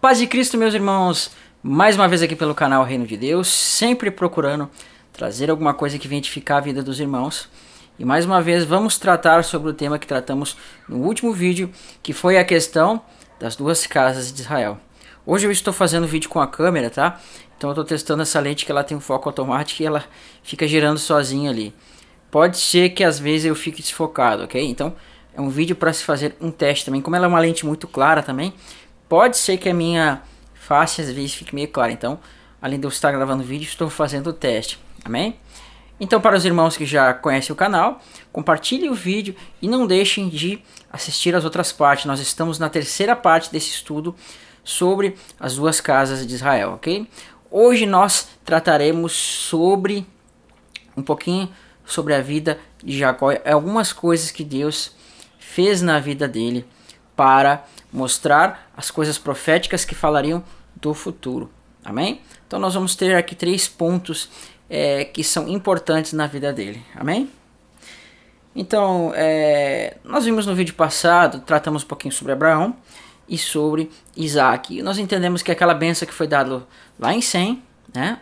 Paz de Cristo, meus irmãos, mais uma vez aqui pelo canal Reino de Deus, sempre procurando trazer alguma coisa que venha edificar a vida dos irmãos. E mais uma vez vamos tratar sobre o tema que tratamos no último vídeo, que foi a questão das duas casas de Israel. Hoje eu estou fazendo vídeo com a câmera, tá? Então eu estou testando essa lente que ela tem um foco automático e ela fica girando sozinha ali. Pode ser que às vezes eu fique desfocado, ok? Então é um vídeo para se fazer um teste também. Como ela é uma lente muito clara também, pode ser que a minha face às vezes fique meio clara. Então, além de eu estar gravando vídeo, estou fazendo o teste. Amém? Então, para os irmãos que já conhecem o canal, compartilhem o vídeo e não deixem de assistir as outras partes. Nós estamos na terceira parte desse estudo sobre as duas casas de Israel, ok? Hoje nós trataremos sobre um pouquinho sobre a vida de Jacó, algumas coisas que Deus fez na vida dele para mostrar as coisas proféticas que falariam do futuro. Amém? Então nós vamos ter aqui 3 pontos que são importantes na vida dele. Amém? Então, nós vimos no vídeo passado, tratamos um pouquinho sobre Abraão e sobre Isaac. E nós entendemos que aquela bênção que foi dada lá em Sem, né?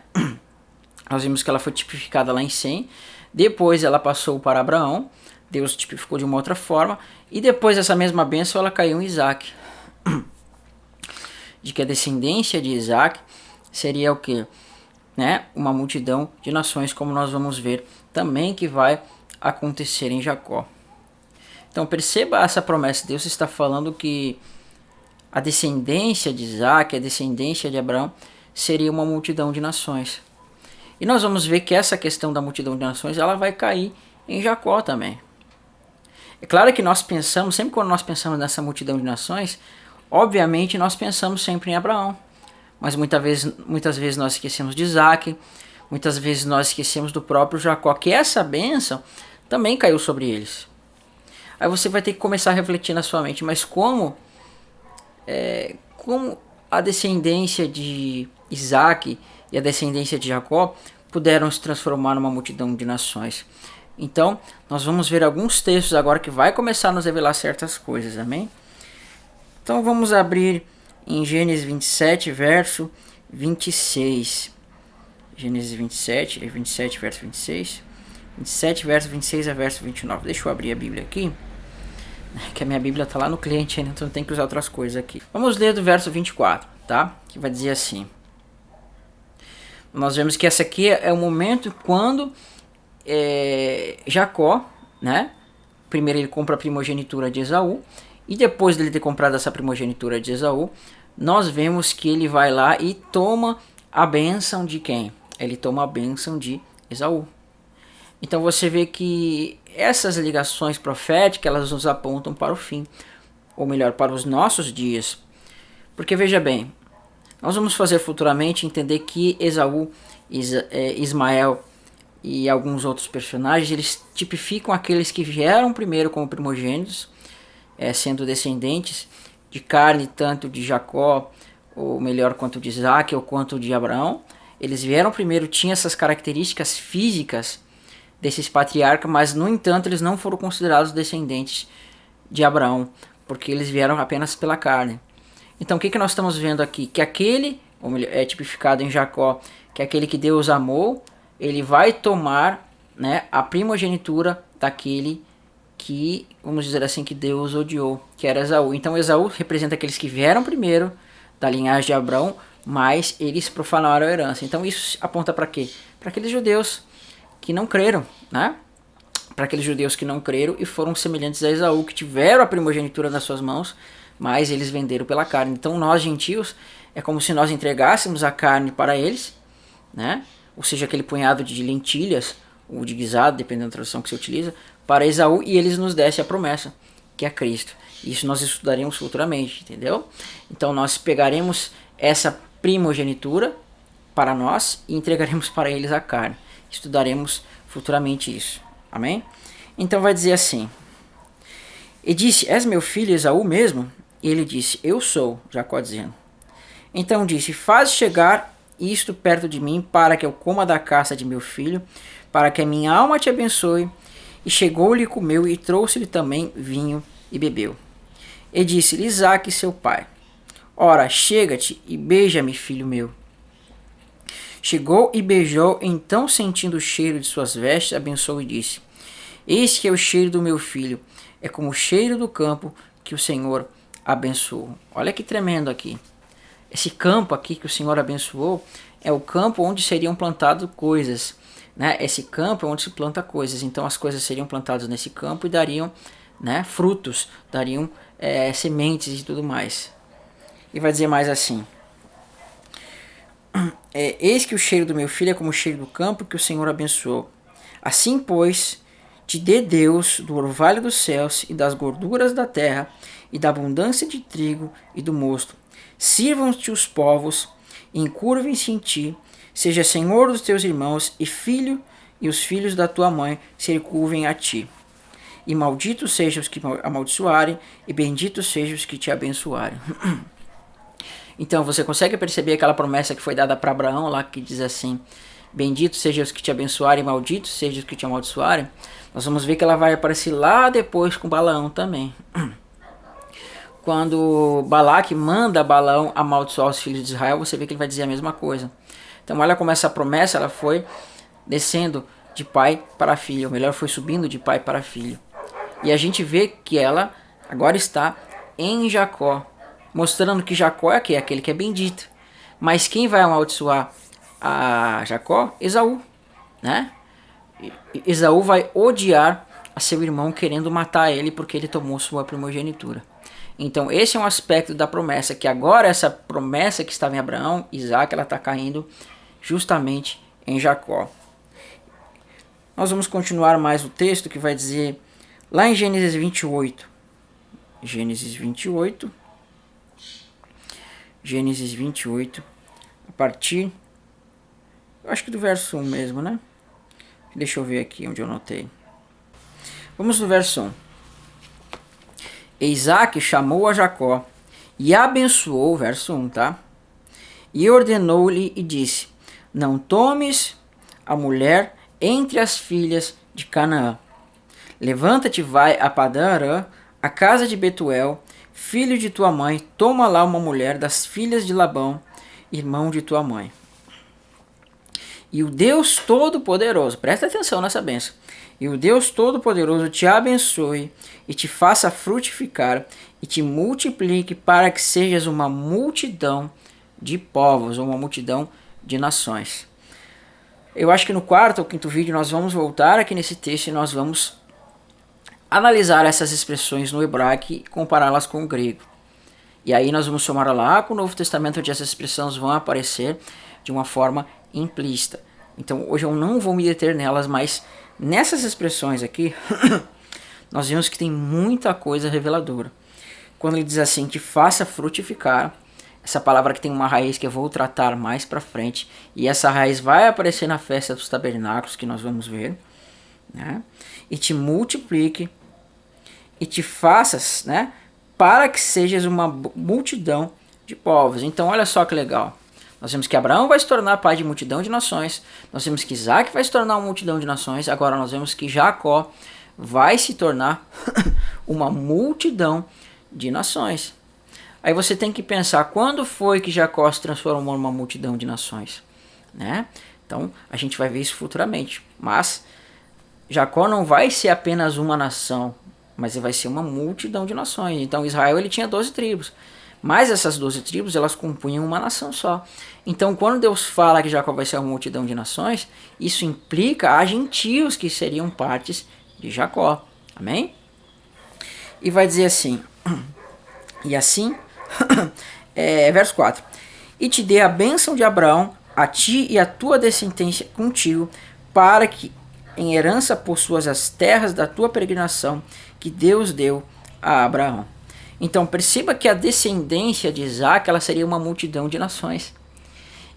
Nós vimos que ela foi tipificada lá em Sem. Depois ela passou para Abraão. Deus tipificou de uma outra forma. E depois essa mesma bênção ela caiu em Isaac. De que a descendência de Isaac seria o que? Né? Uma multidão de nações, como nós vamos ver também que vai acontecer em Jacó. Então perceba essa promessa. Deus está falando que a descendência de Isaac, a descendência de Abraão, seria uma multidão de nações. E nós vamos ver que essa questão da multidão de nações, ela vai cair em Jacó também. É claro que nós pensamos, sempre quando nós pensamos nessa multidão de nações, obviamente nós pensamos sempre em Abraão. Mas muitas vezes nós esquecemos de Isaac, muitas vezes nós esquecemos do próprio Jacó, que essa bênção também caiu sobre eles. Aí você vai ter que começar a refletir na sua mente, mas como a descendência de Isaac e a descendência de Jacó puderam se transformar numa multidão de nações? Então, nós vamos ver alguns textos agora que vai começar a nos revelar certas coisas, amém? Então, vamos abrir em Gênesis 27, verso 26. Gênesis 27, verso 26. 27, verso 26 a verso 29. Deixa eu abrir a Bíblia aqui, que a minha Bíblia está lá no cliente ainda, então tem que usar outras coisas aqui. Vamos ler do verso 24, tá? Que vai dizer assim. Nós vemos que essa aqui é o momento quando Jacó, né? Primeiro ele compra a primogenitura de Esaú, e depois dele ter comprado essa primogenitura de Esaú, nós vemos que ele vai lá e toma a bênção de quem? Ele toma a bênção de Esaú. Então você vê que essas ligações proféticas, elas nos apontam para o fim, ou melhor, para os nossos dias. Porque veja bem, nós vamos fazer futuramente entender que Esaú, Ismael e alguns outros personagens, eles tipificam aqueles que vieram primeiro como primogênitos, sendo descendentes de carne tanto de Jacó, ou melhor, quanto de Isaac, ou quanto de Abraão. Eles vieram primeiro, tinham essas características físicas desses patriarcas, mas no entanto eles não foram considerados descendentes de Abraão, porque eles vieram apenas pela carne. Então o que nós estamos vendo aqui? Que aquele, ou melhor, é tipificado em Jacó, que aquele que Deus amou, ele vai tomar, né, a primogenitura daquele que, vamos dizer assim, que Deus odiou, que era Esaú. Então Esaú representa aqueles que vieram primeiro da linhagem de Abraão, mas eles profanaram a herança. Então isso aponta para quê? Para aqueles judeus que não creram, né? Para aqueles judeus que não creram e foram semelhantes a Esaú, que tiveram a primogenitura nas suas mãos, mas eles venderam pela carne. Então nós, gentios, é como se nós entregássemos a carne para eles, né? Ou seja, aquele punhado de lentilhas, ou de guisado, dependendo da tradução que você utiliza, para Esaú, e eles nos dessem a promessa, que é Cristo. Isso nós estudaremos futuramente, entendeu? Então nós pegaremos essa primogenitura para nós e entregaremos para eles a carne. Estudaremos futuramente isso. Amém? Então vai dizer assim. E disse, és meu filho Esaú mesmo? E ele disse, eu sou, Jacó dizendo. Então disse, faz chegar isto perto de mim, para que eu coma da caça de meu filho, para que a minha alma te abençoe. E chegou-lhe, comeu, e trouxe-lhe também vinho, e bebeu. E disse-lhe Isaque, seu pai, Ora, chega-te e beija-me, filho meu. Chegou e beijou, então, sentindo o cheiro de suas vestes, abençoou e disse: Eis que é o cheiro do meu filho, é como o cheiro do campo que o Senhor abençoou. Olha que tremendo aqui. Esse campo aqui que o Senhor abençoou é o campo onde seriam plantadas coisas. Né? Esse campo é onde se planta coisas. Então as coisas seriam plantadas nesse campo e dariam, né, frutos, dariam sementes e tudo mais. E vai dizer mais assim: Eis que o cheiro do meu filho é como o cheiro do campo que o Senhor abençoou. Assim, pois, te dê Deus do orvalho dos céus e das gorduras da terra e da abundância de trigo e do mosto. Sirvam-te os povos, encurvem-se em ti, seja senhor dos teus irmãos e os filhos da tua mãe se curvem a ti. E malditos sejam os que amaldiçoarem, e benditos sejam os que te abençoarem. Então você consegue perceber aquela promessa que foi dada para Abraão lá, que diz assim: bendito sejam os que te abençoarem, malditos sejam os que te amaldiçoarem. Nós vamos ver que ela vai aparecer lá depois com Balaão também. Quando Balaque manda Balaão amaldiçoar os filhos de Israel, você vê que ele vai dizer a mesma coisa. Então olha como essa promessa ela foi descendo de pai para filho, ou melhor, foi subindo de pai para filho. E a gente vê que ela agora está em Jacó, mostrando que Jacó é aquele que é bendito. Mas quem vai amaldiçoar a Jacó? Esaú, né? Esaú vai odiar a seu irmão, querendo matar ele porque ele tomou sua primogenitura. Então esse é um aspecto da promessa, que agora essa promessa que estava em Abraão, Isaac, ela está caindo justamente em Jacó. Nós vamos continuar mais o texto que vai dizer lá em Gênesis 28. Gênesis 28, a partir, eu acho que do verso 1 mesmo, né? Deixa eu ver aqui onde eu anotei. Vamos no verso 1. Isaac chamou a Jacó e abençoou, verso 1, tá? E ordenou-lhe e disse: Não tomes a mulher entre as filhas de Canaã. Levanta-te, vai a Padã-Arã, a casa de Betuel, filho de tua mãe, toma lá uma mulher das filhas de Labão, irmão de tua mãe. E o Deus Todo-Poderoso, presta atenção nessa bênção, e o Deus Todo-Poderoso te abençoe e te faça frutificar e te multiplique para que sejas uma multidão de povos, ou uma multidão de nações. Eu acho que no quarto ou quinto vídeo nós vamos voltar aqui nesse texto e nós vamos analisar essas expressões no hebraico e compará-las com o grego. E aí nós vamos somar lá com o Novo Testamento, onde essas expressões vão aparecer de uma forma implícita. Então hoje eu não vou me deter nelas, mas nessas expressões aqui nós vemos que tem muita coisa reveladora. Quando ele diz assim, que faça frutificar, essa palavra que tem uma raiz que eu vou tratar mais para frente, e essa raiz vai aparecer na festa dos tabernáculos, que nós vamos ver, né? E te multiplique e te faças, né, para que sejas uma multidão de povos. Então olha só que legal. Nós vemos que Abraão vai se tornar pai de multidão de nações. Nós vemos que Isaac vai se tornar uma multidão de nações. Agora nós vemos que Jacó vai se tornar uma multidão de nações. Aí você tem que pensar, quando foi que Jacó se transformou numa multidão de nações? Né? Então a gente vai ver isso futuramente. Mas Jacó não vai ser apenas uma nação, mas vai ser uma multidão de nações. Então Israel ele tinha 12 tribos. Mas essas 12 tribos, elas compunham uma nação só. Então, quando Deus fala que Jacó vai ser uma multidão de nações, isso implica a gentios que seriam partes de Jacó. Amém? E vai dizer assim, e assim, verso 4. E te dê a bênção de Abraão, a ti e a tua descendência contigo, para que em herança possuas as terras da tua peregrinação, que Deus deu a Abraão. Então perceba que a descendência de Isaac ela seria uma multidão de nações.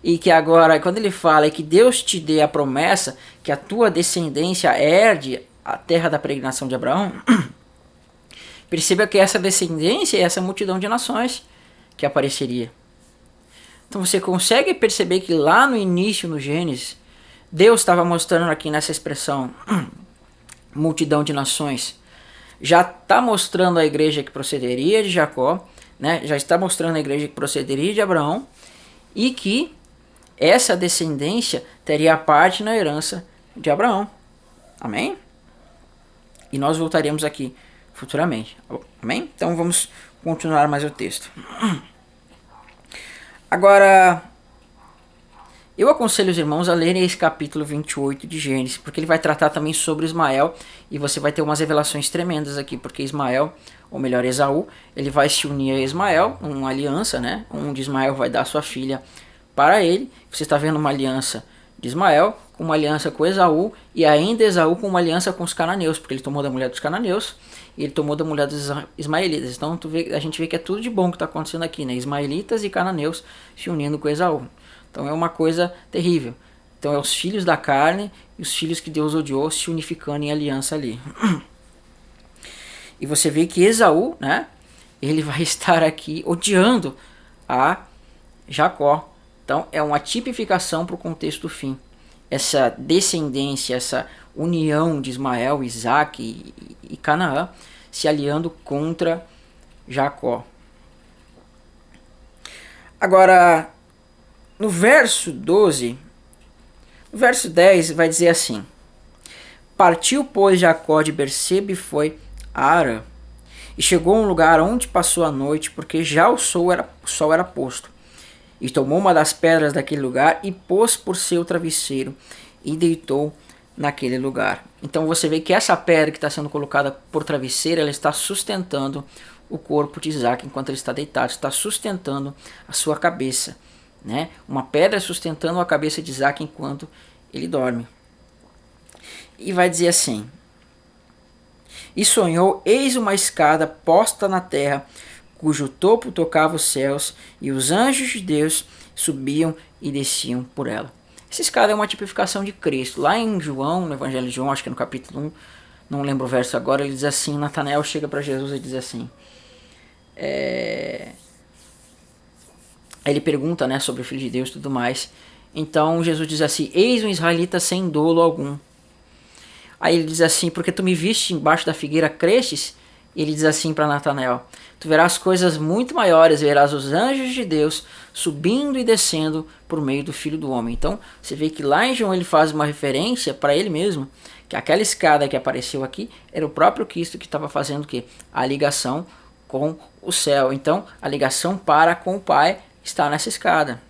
E que agora, quando ele fala que Deus te dê a promessa que a tua descendência herde a terra da peregrinação de Abraão, perceba que essa descendência é essa multidão de nações que apareceria. Então você consegue perceber que lá no início, no Gênesis, Deus estava mostrando aqui nessa expressão multidão de nações, já está mostrando a igreja que procederia de Jacó, né, já está mostrando à igreja que procederia de Abraão e que essa descendência teria parte na herança de Abraão. Amém? E nós voltaremos aqui futuramente. Amém? Então vamos continuar mais o texto. Agora, eu aconselho os irmãos a lerem esse capítulo 28 de Gênesis, porque ele vai tratar também sobre Ismael, e você vai ter umas revelações tremendas aqui, porque Ismael, ou melhor, Esaú, ele vai se unir a Ismael, uma aliança, né? Onde Ismael vai dar sua filha para ele. Você está vendo uma aliança de Ismael com uma aliança com Esaú, e ainda Esaú com uma aliança com os cananeus, porque ele tomou da mulher dos cananeus e ele tomou da mulher dos ismaelitas. Então a gente vê que é tudo de bom que está acontecendo aqui, né? Ismaelitas e cananeus se unindo com Esaú. Então é uma coisa terrível. Então é os filhos da carne e os filhos que Deus odiou se unificando em aliança ali. E você vê que Esaú, né, ele vai estar aqui odiando a Jacó. Então é uma tipificação para o contexto do fim. Essa descendência, essa união de Ismael, Isaac e Canaã se aliando contra Jacó. Agora, no verso 12, no verso 10 vai dizer assim: Partiu, pois, Jacó de Berseba e foi a Harã, e chegou a um lugar onde passou a noite, porque já o sol era posto. E tomou uma das pedras daquele lugar e pôs por seu travesseiro e deitou naquele lugar. Então você vê que essa pedra que está sendo colocada por travesseiro, ela está sustentando o corpo de Isaac enquanto ele está deitado, está sustentando a sua cabeça, né? Uma pedra sustentando a cabeça de Isaac enquanto ele dorme. E vai dizer assim: E sonhou, eis uma escada posta na terra, cujo topo tocava os céus, e os anjos de Deus subiam e desciam por ela. Essa escada é uma tipificação de Cristo. Lá em João, no Evangelho de João, acho que é no capítulo 1, não lembro o verso agora, ele diz assim, Natanael chega para Jesus e diz assim, ele pergunta, né, sobre o Filho de Deus e tudo mais. Então Jesus diz assim: Eis um israelita sem dolo algum. Aí ele diz assim: Porque tu me viste embaixo da figueira, crestes? E ele diz assim para Natanael: Tu verás coisas muito maiores, verás os anjos de Deus subindo e descendo por meio do Filho do Homem. Então você vê que lá em João ele faz uma referência para ele mesmo, que aquela escada que apareceu aqui era o próprio Cristo que estava fazendo o quê? A ligação com o céu. Então a ligação para com o Pai está nessa escada.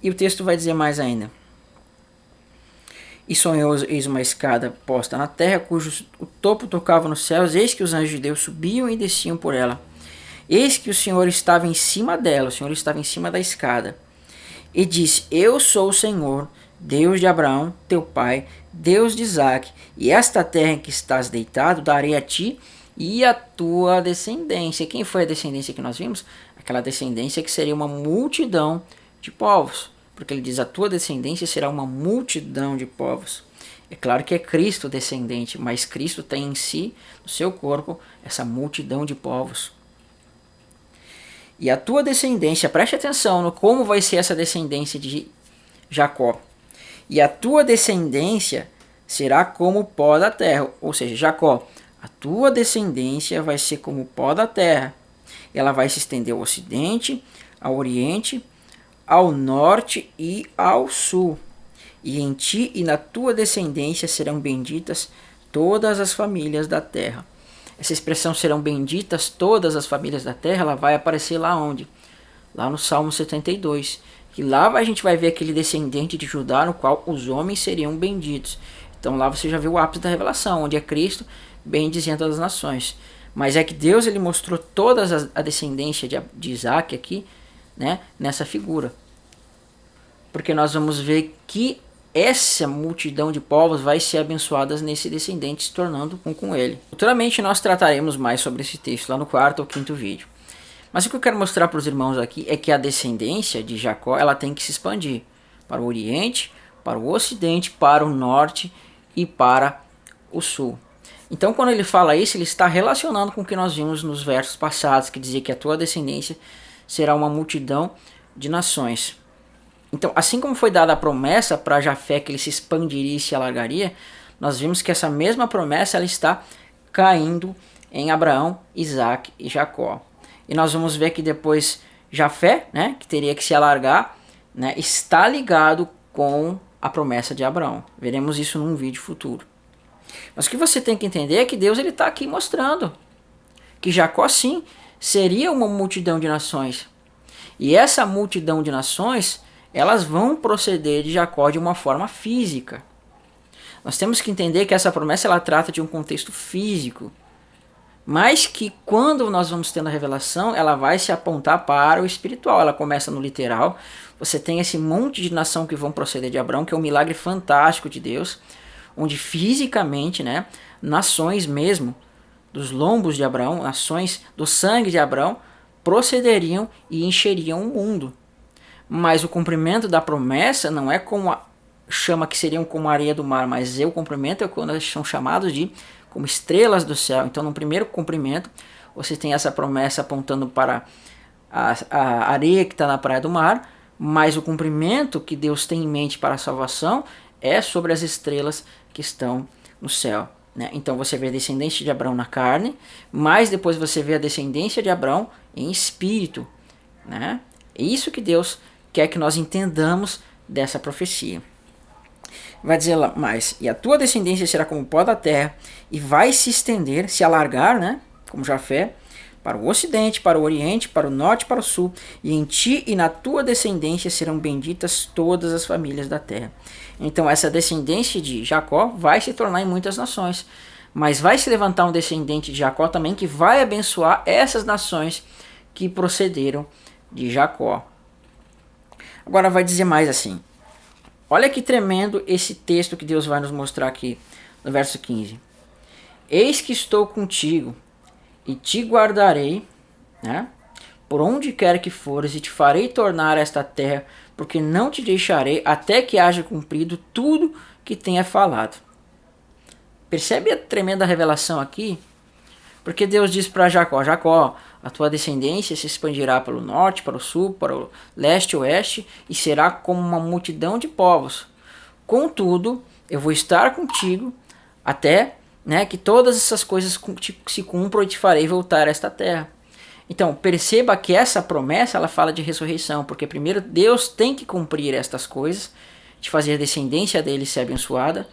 E o texto vai dizer mais ainda: E sonhou, eis uma escada posta na terra, cujo o topo tocava nos céus, eis que os anjos de Deus subiam e desciam por ela. Eis que o Senhor estava em cima dela, o Senhor estava em cima da escada. E disse: Eu sou o Senhor, Deus de Abraão, teu pai, Deus de Isaque, e esta terra em que estás deitado darei a ti e a tua descendência. Quem foi a descendência que nós vimos? Aquela descendência que seria uma multidão de povos. Porque ele diz: a tua descendência será uma multidão de povos. É claro que é Cristo descendente, mas Cristo tem em si, no seu corpo, essa multidão de povos. E a tua descendência, preste atenção no como vai ser essa descendência de Jacó. E a tua descendência será como o pó da terra. Ou seja, Jacó, a tua descendência vai ser como o pó da terra. Ela vai se estender ao ocidente, ao oriente, ao norte e ao sul. E em ti e na tua descendência serão benditas todas as famílias da terra. Essa expressão serão benditas todas as famílias da terra, ela vai aparecer lá onde? Lá no Salmo 72. Que lá a gente vai ver aquele descendente de Judá no qual os homens seriam benditos. Então lá você já vê o ápice da revelação, onde é Cristo bendizendo as nações. Mas é que Deus ele mostrou toda a descendência de Isaac aqui, né, nessa figura. Porque nós vamos ver que essa multidão de povos vai ser abençoadas nesse descendente, se tornando um com ele. Futuramente nós trataremos mais sobre esse texto, lá no 4º ou 5º vídeo. Mas o que eu quero mostrar para os irmãos aqui é que a descendência de Jacó ela tem que se expandir para o oriente, para o ocidente, para o norte e para o sul. Então quando ele fala isso, ele está relacionando com o que nós vimos nos versos passados, que dizia que a tua descendência será uma multidão de nações. Então, assim como foi dada a promessa para Jafé que ele se expandiria e se alargaria, nós vimos que essa mesma promessa ela está caindo em Abraão, Isaac e Jacó. e nós vamos ver que depois Jafé, né, que teria que se alargar, né, está ligado com a promessa de Abraão. Veremos isso num vídeo futuro. Mas o que você tem que entender é que Deus está aqui mostrando que Jacó sim seria uma multidão de nações. E essa multidão de nações, elas vão proceder de Jacó de uma forma física. Nós temos que entender que essa promessa ela trata de um contexto físico, mas que quando nós vamos tendo a revelação, ela vai se apontar para o espiritual. Ela começa no literal. Você tem esse monte de nação que vão proceder de Abraão, que é um milagre fantástico de Deus, onde fisicamente, né, nações mesmo, dos lombos de Abraão, nações do sangue de Abraão, procederiam e encheriam o mundo. Mas o cumprimento da promessa não é como chama que seriam como a areia do mar, mas o cumprimento é quando eles são chamados de como estrelas do céu. Então, no primeiro cumprimento, você tem essa promessa apontando para a areia que está na praia do mar, mas o cumprimento que Deus tem em mente para a salvação é sobre as estrelas que estão no céu. Né? Então você vê a descendência de Abraão na carne, mas depois você vê a descendência de Abraão em espírito. Né? É isso que Deus quer que nós entendamos dessa profecia. Vai dizer lá mais, e a tua descendência será como o pó da terra, e vai se estender, se alargar, né, como Jafé, para o ocidente, para o oriente, para o norte, para o sul, e em ti e na tua descendência serão benditas todas as famílias da terra. Então essa descendência de Jacó vai se tornar em muitas nações, mas vai se levantar um descendente de Jacó também que vai abençoar essas nações que procederam de Jacó. Agora vai dizer mais assim, olha que tremendo esse texto que Deus vai nos mostrar aqui no verso 15. Eis que estou contigo e te guardarei, né, por onde quer que fores, e te farei tornar esta terra, porque não te deixarei até que haja cumprido tudo que tenha falado. Percebe a tremenda revelação aqui? Porque Deus diz para Jacó, Jacó, a tua descendência se expandirá para o norte, para o sul, para o leste e oeste, e será como uma multidão de povos. Contudo, eu vou estar contigo até, né, que todas essas coisas se cumpram e te farei voltar a esta terra. Então, perceba que essa promessa ela fala de ressurreição, porque primeiro Deus tem que cumprir estas coisas, de fazer a descendência dele ser abençoada,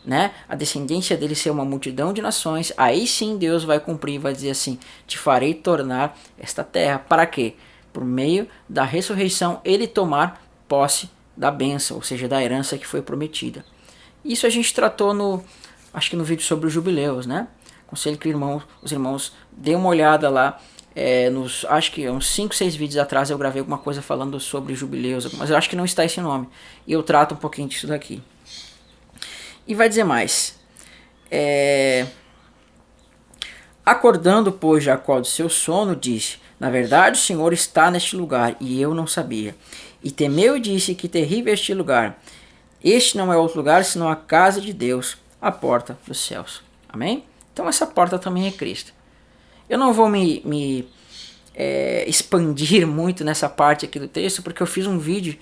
né? A descendência dele ser uma multidão de nações. Aí sim Deus vai cumprir, vai dizer assim, te farei tornar esta terra. Para quê? Por meio da ressurreição ele tomar posse da bênção, ou seja, da herança que foi prometida. Isso a gente tratou acho que no vídeo sobre os jubileus, né? Aconselho que os irmãos dêem uma olhada lá. Acho que uns 5, 6 vídeos atrás eu gravei alguma coisa falando sobre jubileus, mas eu acho que não está esse nome. E eu trato um pouquinho disso daqui. E vai dizer mais. Acordando, pois, Jacó do seu sono, disse, na verdade o Senhor está neste lugar, e eu não sabia. E temeu e disse, que terrível é este lugar. Este não é outro lugar, senão a casa de Deus, a porta dos céus. Amém? Então essa porta também é Cristo. Eu não vou me expandir muito nessa parte aqui do texto, porque eu fiz um vídeo,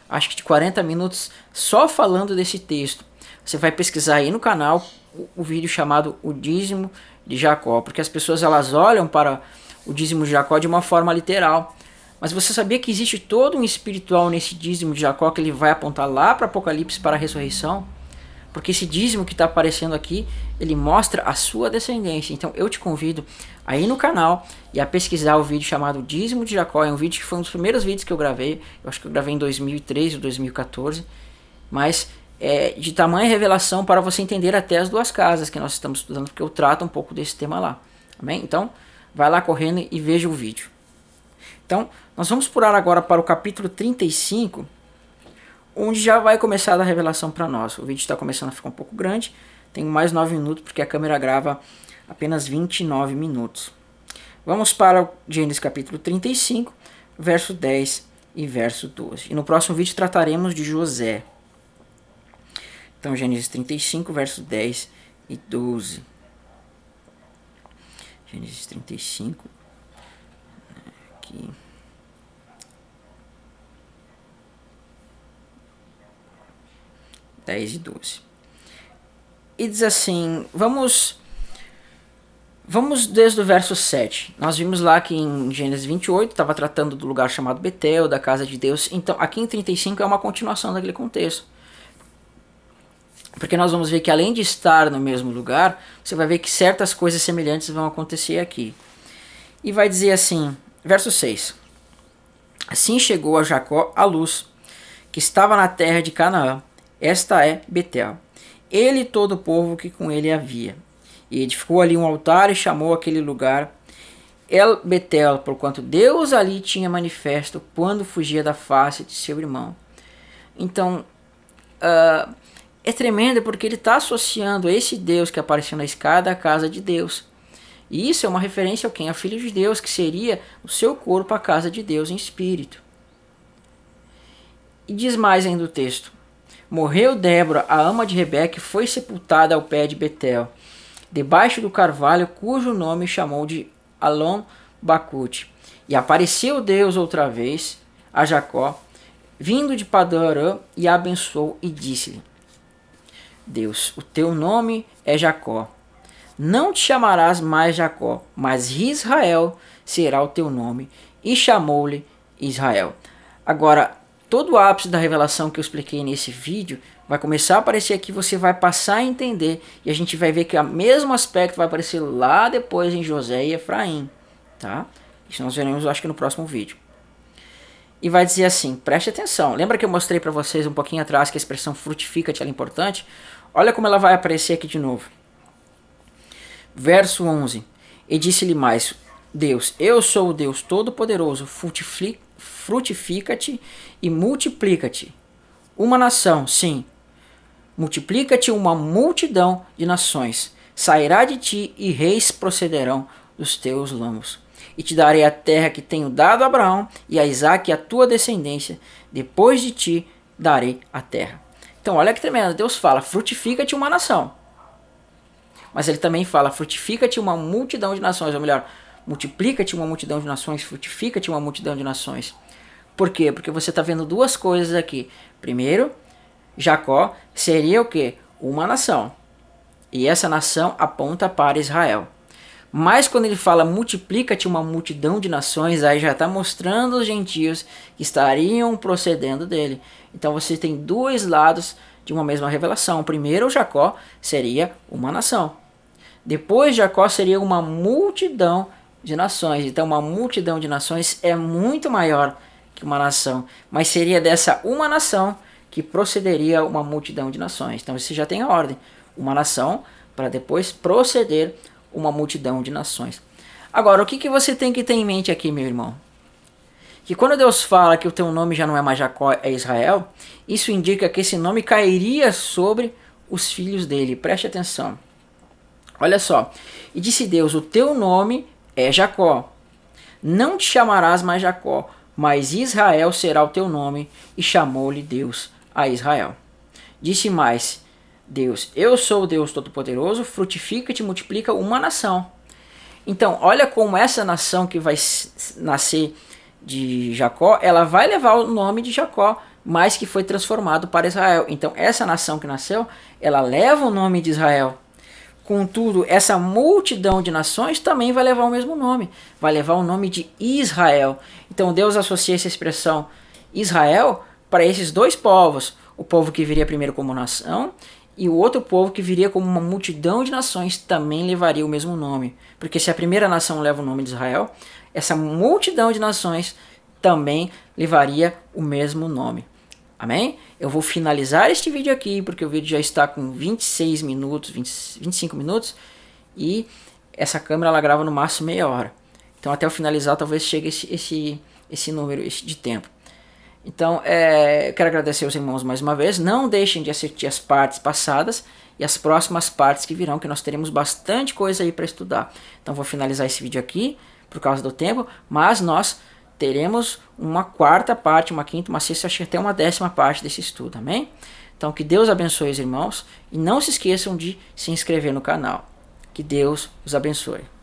acho que de 40 minutos, só falando desse texto. Você vai pesquisar aí no canal o vídeo chamado O Dízimo de Jacó, porque as pessoas elas olham para o dízimo de Jacó de uma forma literal. Mas você sabia que existe todo um espiritual nesse dízimo de Jacó, que ele vai apontar lá para Apocalipse, para a ressurreição? Porque esse dízimo que está aparecendo aqui, ele mostra a sua descendência. Então eu te convido a ir no canal e a pesquisar o vídeo chamado Dízimo de Jacó. É um vídeo que foi um dos primeiros vídeos que eu gravei. Eu acho que eu gravei em 2013 ou 2014. Mas de tamanha revelação para você entender até as duas casas que nós estamos estudando, porque eu trato um pouco desse tema lá. Amém? Então, vai lá correndo e veja o vídeo. Então, nós vamos pular agora para o capítulo 35, onde já vai começar a dar revelação para nós. O vídeo está começando a ficar um pouco grande, tem mais 9 minutos, porque a câmera grava apenas 29 minutos. Vamos para o Gênesis capítulo 35, verso 10 e verso 12. E no próximo vídeo trataremos de José. Então, Gênesis 35, verso 10 e 12. Gênesis 35. Aqui. E 12. E diz assim, vamos Vamos desde o verso 7. Nós vimos lá que em Gênesis 28 estava tratando do lugar chamado Betel, da casa de Deus. Então aqui em 35 é uma continuação daquele contexto. Porque nós vamos ver que além de estar no mesmo lugar, você vai ver que certas coisas semelhantes vão acontecer aqui. E vai dizer assim, verso 6. Assim chegou a Jacó a luz, que estava na terra de Canaã. Esta é Betel. Ele e todo o povo que com ele havia. E edificou ali um altar e chamou aquele lugar El Betel, porquanto Deus ali tinha manifesto quando fugia da face de seu irmão. Então, é tremendo porque ele está associando esse Deus que apareceu na escada à casa de Deus. E isso é uma referência ao quem? Ao Filho de Deus, que seria o seu corpo, a casa de Deus em espírito. E diz mais ainda o texto. Morreu Débora, a ama de Rebeca, e foi sepultada ao pé de Betel, debaixo do carvalho, cujo nome chamou de Alon Bacute. E apareceu Deus outra vez a Jacó, vindo de Padã Arã, e a abençoou e disse-lhe: Deus, o teu nome é Jacó. Não te chamarás mais Jacó, mas Israel será o teu nome. E chamou-lhe Israel. Agora, todo o ápice da revelação que eu expliquei nesse vídeo vai começar a aparecer aqui, você vai passar a entender, e a gente vai ver que o mesmo aspecto vai aparecer lá depois em José e Efraim, tá? Isso nós veremos, eu acho que no próximo vídeo. E vai dizer assim, preste atenção, lembra que eu mostrei para vocês um pouquinho atrás que a expressão frutifica-te é importante? Olha como ela vai aparecer aqui de novo. Verso 11, e disse-lhe mais, Deus, eu sou o Deus Todo-Poderoso, frutifica-te e multiplica-te. Uma nação, sim, multiplica-te uma multidão de nações. Sairá de ti e reis procederão dos teus lomos. E te darei a terra que tenho dado a Abraão e a Isaque e a tua descendência. Depois de ti darei a terra. Então olha que tremendo, Deus fala, frutifica-te uma nação. Mas ele também fala, frutifica-te uma multidão de nações. Ou melhor, multiplica-te uma multidão de nações, frutifica-te uma multidão de nações. Por quê? Porque você está vendo duas coisas aqui. Primeiro, Jacó seria o quê? Uma nação. E essa nação aponta para Israel. Mas quando ele fala multiplica-te uma multidão de nações, aí já está mostrando os gentios que estariam procedendo dele. Então você tem dois lados de uma mesma revelação. Primeiro, Jacó seria uma nação. Depois, Jacó seria uma multidão de nações. Então uma multidão de nações é muito maior que uma nação. Mas seria dessa uma nação que procederia uma multidão de nações. Então você já tem a ordem. Uma nação para depois proceder uma multidão de nações. Agora, o que você tem que ter em mente aqui, meu irmão? Que quando Deus fala que o teu nome já não é mais Jacó, é Israel, isso indica que esse nome cairia sobre os filhos dele. Preste atenção. Olha só. E disse Deus, o teu nome é Jacó. Não te chamarás mais Jacó, mas Israel será o teu nome. E chamou-lhe Deus a Israel. Disse mais Deus, eu sou o Deus Todo-Poderoso, frutifica-te e multiplica uma nação. Então, olha como essa nação que vai nascer de Jacó, ela vai levar o nome de Jacó, mas que foi transformado para Israel. Então, essa nação que nasceu, ela leva o nome de Israel. Contudo, essa multidão de nações também vai levar o mesmo nome. Vai levar o nome de Israel. Então, Deus associa essa expressão Israel para esses dois povos. O povo que viria primeiro como nação e o outro povo que viria como uma multidão de nações também levaria o mesmo nome. Porque se a primeira nação leva o nome de Israel, essa multidão de nações também levaria o mesmo nome. Amém? Eu vou finalizar este vídeo aqui, porque o vídeo já está com 26 minutos, 25 minutos, e essa câmera ela grava no máximo meia hora. Então até eu finalizar talvez chegue esse número de tempo. Então, eu quero agradecer aos irmãos mais uma vez. Não deixem de assistir as partes passadas e as próximas partes que virão, que nós teremos bastante coisa aí para estudar. Então, vou finalizar esse vídeo aqui por causa do tempo, mas nós teremos uma quarta parte, uma quinta, uma sexta, acho que até uma 10ª parte desse estudo, amém? Então, que Deus abençoe os irmãos e não se esqueçam de se inscrever no canal. Que Deus os abençoe.